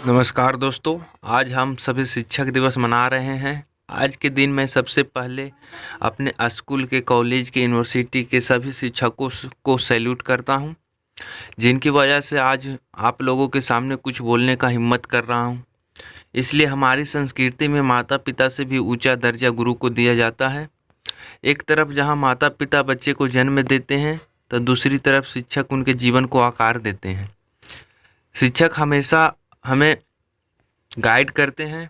नमस्कार दोस्तों, आज हम सभी शिक्षक दिवस मना रहे हैं। आज के दिन मैं सबसे पहले अपने स्कूल के, कॉलेज के, यूनिवर्सिटी के सभी शिक्षकों को सैल्यूट करता हूं, जिनकी वजह से आज आप लोगों के सामने कुछ बोलने का हिम्मत कर रहा हूं। इसलिए हमारी संस्कृति में माता पिता से भी ऊंचा दर्जा गुरु को दिया जाता है। एक तरफ जहां माता पिता बच्चे को जन्म देते हैं, तो दूसरी तरफ शिक्षक उनके जीवन को आकार देते हैं। शिक्षक हमेशा हमें गाइड करते हैं,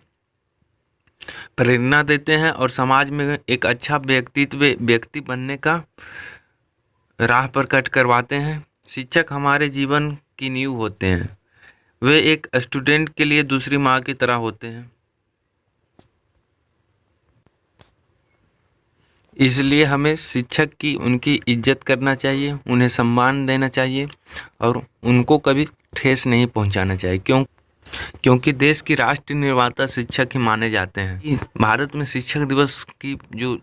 प्रेरणा देते हैं और समाज में एक अच्छा व्यक्ति बनने का राह पर कट करवाते हैं। शिक्षक हमारे जीवन की नींव होते हैं। वे एक स्टूडेंट के लिए दूसरी माँ की तरह होते हैं। इसलिए हमें शिक्षक की उनकी इज्जत करना चाहिए, उन्हें सम्मान देना चाहिए और उनको कभी ठेस नहीं पहुंचाना चाहिए, क्योंकि देश की राष्ट्र निर्माता शिक्षक ही माने जाते हैं। भारत में शिक्षक दिवस की जो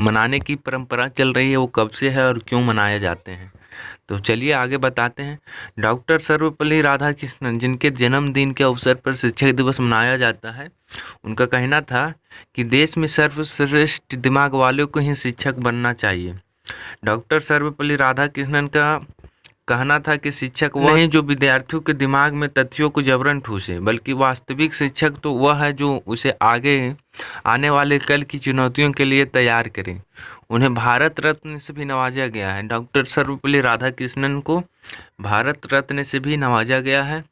मनाने की परंपरा चल रही है वो कब से है और क्यों मनाए जाते हैं, तो चलिए आगे बताते हैं। डॉक्टर सर्वपल्ली राधाकृष्णन, जिनके जन्मदिन के अवसर पर शिक्षक दिवस मनाया जाता है, उनका कहना था कि देश में सर्वश्रेष्ठ दिमाग वालों को ही शिक्षक बनना चाहिए। डॉक्टर सर्वपल्ली राधाकृष्णन का कहना था कि शिक्षक वह नहीं जो विद्यार्थियों के दिमाग में तथ्यों को जबरन ठूसे, बल्कि वास्तविक शिक्षक तो वह है जो उसे आगे आने वाले कल की चुनौतियों के लिए तैयार करे। उन्हें भारत रत्न से भी नवाजा गया है। डॉक्टर सर्वपल्ली राधाकृष्णन को भारत रत्न से भी नवाजा गया है।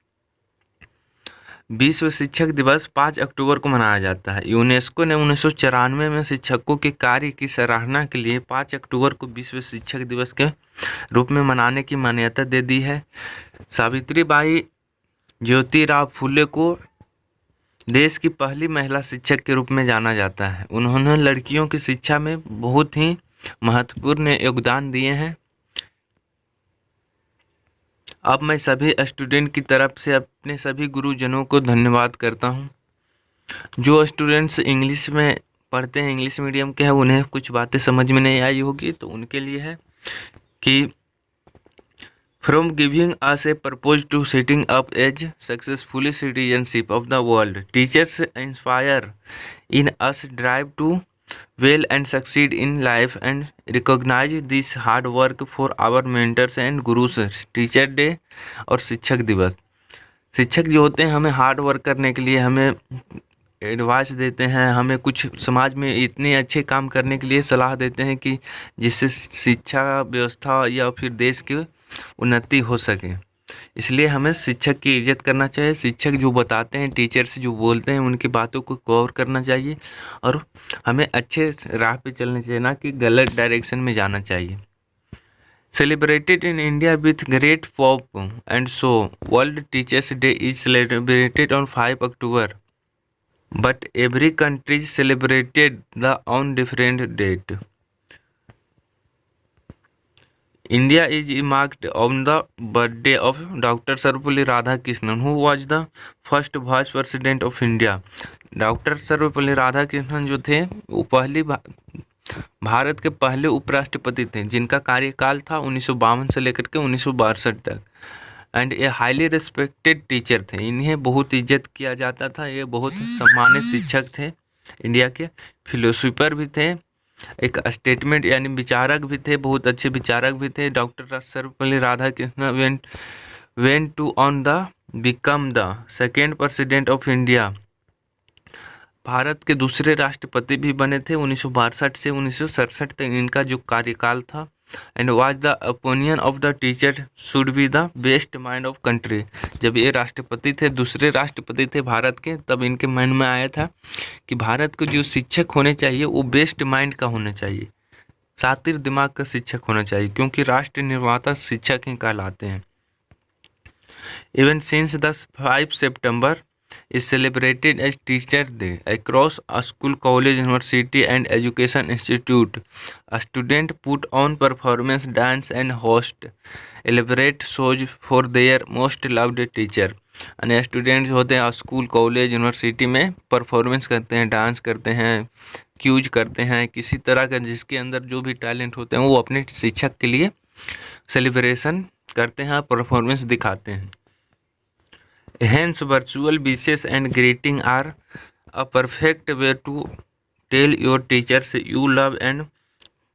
विश्व शिक्षक दिवस 5 अक्टूबर को मनाया जाता है। यूनेस्को ने 1994 में शिक्षकों के कार्य की सराहना के लिए 5 अक्टूबर को विश्व शिक्षक दिवस के रूप में मनाने की मान्यता दे दी है। सावित्रीबाई ज्योतिराव फुले को देश की पहली महिला शिक्षक के रूप में जाना जाता है। उन्होंने लड़कियों की शिक्षा में बहुत ही महत्वपूर्ण योगदान दिए हैं। अब मैं सभी स्टूडेंट की तरफ से अपने सभी गुरुजनों को धन्यवाद करता हूं। जो स्टूडेंट्स इंग्लिश में पढ़ते हैं, इंग्लिश मीडियम के हैं, उन्हें कुछ बातें समझ में नहीं आई होगी, तो उनके लिए है कि from giving us a purpose to setting up as successfully citizenship of the world, teachers inspire in us drive to well and succeed in life and recognize this hard work for our mentors and gurus। Teacher day और शिक्षक दिवस। शिक्षक जो होते हैं हमें hard work करने के लिए हमें एडवाइस देते हैं, हमें कुछ समाज में इतने अच्छे काम करने के लिए सलाह देते हैं कि जिससे शिक्षा व्यवस्था या फिर देश की उन्नति हो सके। इसलिए हमें शिक्षक की इज्जत करना चाहिए। शिक्षक जो बताते हैं, टीचर्स जो बोलते हैं, उनकी बातों को गौर करना चाहिए और हमें अच्छे राह पे चलना चाहिए, ना कि गलत डायरेक्शन में जाना चाहिए। Celebrated in India with great pop and show, world teachers day is celebrated on 5 October, but every country celebrated the on different date. India is marked on the birthday of Dr. Sarvepalli Radhakrishnan, who was the first vice president of India। Doctor Sarvepalli Radhakrishnan जो थे वो भारत के पहले उपराष्ट्रपति थे, जिनका कार्यकाल था 1952 से लेकर के 1962 तक। And a highly respected teacher थे। इन्हें बहुत इज्जत किया जाता था। ये बहुत सम्मानित शिक्षक थे। इंडिया के फिलोसोफर भी थे, एक स्टेटमेंट यानी विचारक भी थे, बहुत अच्छे विचारक भी थे। Doctor Sarvepalli Radhakrishnan went to on the become the second president of India. Bharat के दूसरे राष्ट्रपति भी बने थे 1962 से 1967 तक इनका जो कार्यकाल था। And was the opinion of the teacher should be the best mind of country. जब ये राष्ट्रपति थे, दूसरे राष्ट्रपति थे भारत के, तब इनके मन में आया था कि भारत के जो शिक्षक होने चाहिए वो बेस्ट माइंड का होना चाहिए, शातिर दिमाग का शिक्षक होना चाहिए, क्योंकि राष्ट्र निर्माता शिक्षक ही कहलाते हैं। Even since the 5 September is celebrated as Teacher Day across a school, college, university and education institute। A student put on performance, dance and host elaborate shows for their most loved teacher। यानी student होते हैं school, college, university में performance करते हैं, dance करते हैं, cues करते हैं, किसी तरह का जिसके अंदर जो भी टैलेंट होते हैं वो अपने शिक्षक के लिए सेलिब्रेशन करते हैं, परफॉर्मेंस दिखाते हैं। Hence, virtual wishes and greeting are a perfect way to tell your teachers you love and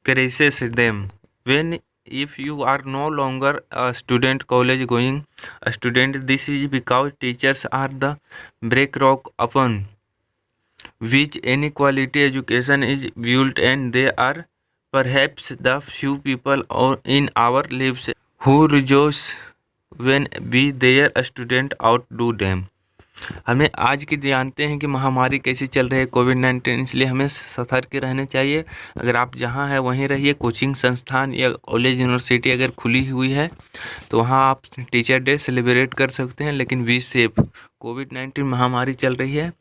cherish them. When if you are no longer a student, college going a student, this is because teachers are the bedrock upon which any quality education is built, and they are perhaps the few people in our lives who rejoice when we their student outdo them. हमें आज की जानते हैं कि महामारी कैसी चल रही है कोविड-19, इसलिए हमें सतर्क रहने चाहिए। अगर आप जहां हैं वहीं रहिए। कोचिंग संस्थान या कॉलेज यूनिवर्सिटी अगर खुली हुई है तो वहां आप टीचर डे सेलिब्रेट कर सकते हैं, लेकिन बी सेफ। कोविड-19 महामारी चल रही है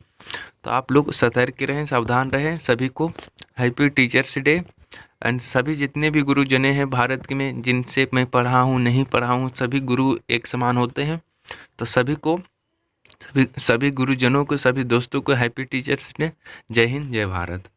तो आप लोग सतर्क रहें, सावधान रहें। सभी को हैप्पी टीचर्स डे। एंड सभी जितने भी गुरुजने हैं भारत के में, जिनसे मैं पढ़ा हूँ नहीं पढ़ा हूँ, सभी गुरु एक समान होते हैं। तो सभी गुरुजनों को, सभी दोस्तों को हैप्पी टीचर्स डे। जय हिंद, जय भारत।